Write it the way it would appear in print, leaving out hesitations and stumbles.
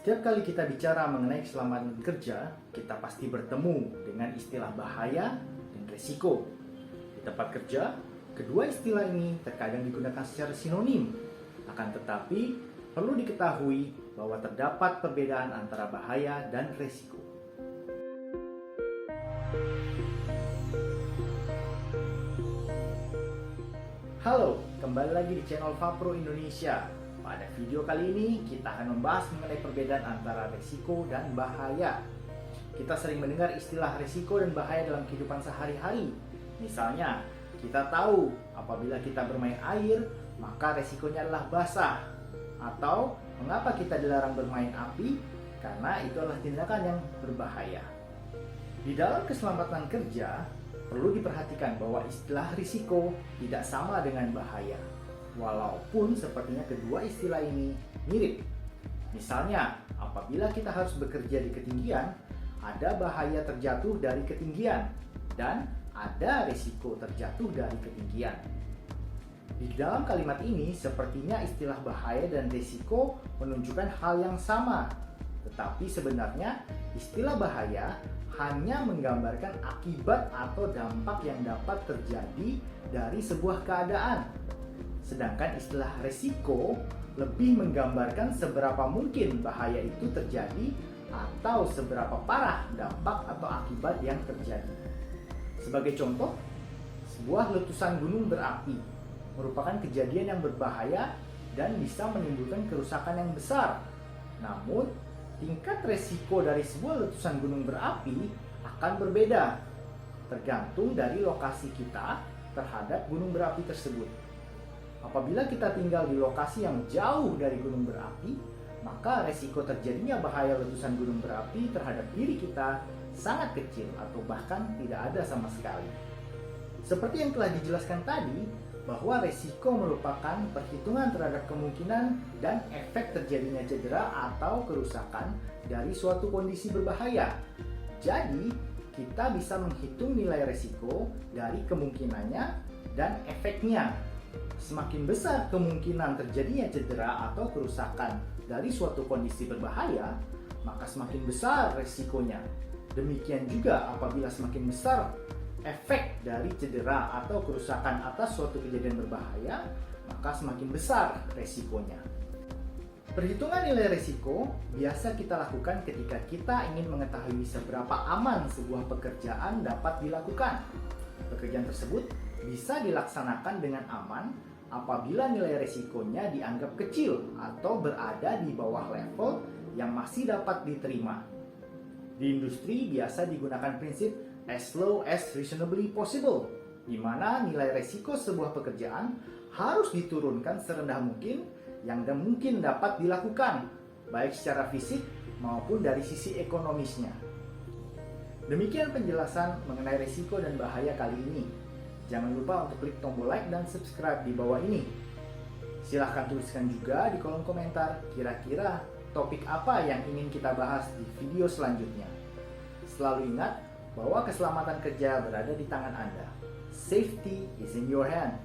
Setiap kali kita bicara mengenai keselamatan kerja, kita pasti bertemu dengan istilah bahaya dan resiko. Di tempat kerja, kedua istilah ini terkadang digunakan secara sinonim. Akan tetapi, perlu diketahui bahwa terdapat perbedaan antara bahaya dan resiko. Halo, kembali lagi di channel Vapro Indonesia. Pada video kali ini kita akan membahas mengenai perbedaan antara resiko dan bahaya. Kita sering mendengar istilah resiko dan bahaya dalam kehidupan sehari-hari. Misalnya, kita tahu apabila kita bermain air, maka resikonya adalah basah. Atau mengapa kita dilarang bermain api? Karena itu adalah tindakan yang berbahaya. Di dalam keselamatan kerja, perlu diperhatikan bahwa istilah risiko tidak sama dengan bahaya. Walaupun sepertinya kedua istilah ini mirip. Misalnya, apabila kita harus bekerja di ketinggian, ada bahaya terjatuh dari ketinggian dan ada risiko terjatuh dari ketinggian. Di dalam kalimat ini, sepertinya istilah bahaya dan risiko menunjukkan hal yang sama. Tetapi sebenarnya istilah bahaya hanya menggambarkan akibat atau dampak yang dapat terjadi dari sebuah keadaan. Sedangkan istilah resiko lebih menggambarkan seberapa mungkin bahaya itu terjadi atau seberapa parah dampak atau akibat yang terjadi. Sebagai contoh, sebuah letusan gunung berapi merupakan kejadian yang berbahaya dan bisa menimbulkan kerusakan yang besar. Namun, tingkat resiko dari sebuah letusan gunung berapi akan berbeda, tergantung dari lokasi kita terhadap gunung berapi tersebut. Apabila kita tinggal di lokasi yang jauh dari gunung berapi, maka resiko terjadinya bahaya letusan gunung berapi terhadap diri kita sangat kecil atau bahkan tidak ada sama sekali. Seperti yang telah dijelaskan tadi, bahwa resiko merupakan perhitungan terhadap kemungkinan dan efek terjadinya cedera atau kerusakan dari suatu kondisi berbahaya. Jadi, kita bisa menghitung nilai resiko dari kemungkinannya dan efeknya. Semakin besar kemungkinan terjadinya cedera atau kerusakan dari suatu kondisi berbahaya, maka semakin besar resikonya. Demikian juga apabila semakin besar efek dari cedera atau kerusakan atas suatu kejadian berbahaya, maka semakin besar resikonya. Perhitungan nilai resiko biasa kita lakukan ketika kita ingin mengetahui seberapa aman sebuah pekerjaan dapat dilakukan. Pekerjaan tersebut bisa dilaksanakan dengan aman apabila nilai resikonya dianggap kecil atau berada di bawah level yang masih dapat diterima. Di industri biasa digunakan prinsip as low as reasonably possible, di mana nilai resiko sebuah pekerjaan harus diturunkan serendah mungkin yang mungkin dapat dilakukan, baik secara fisik maupun dari sisi ekonomisnya. Demikian penjelasan mengenai resiko dan bahaya kali ini. Jangan lupa untuk klik tombol like dan subscribe di bawah ini. Silahkan tuliskan juga di kolom komentar kira-kira topik apa yang ingin kita bahas di video selanjutnya. Selalu ingat bahwa keselamatan kerja berada di tangan Anda. Safety is in your hand.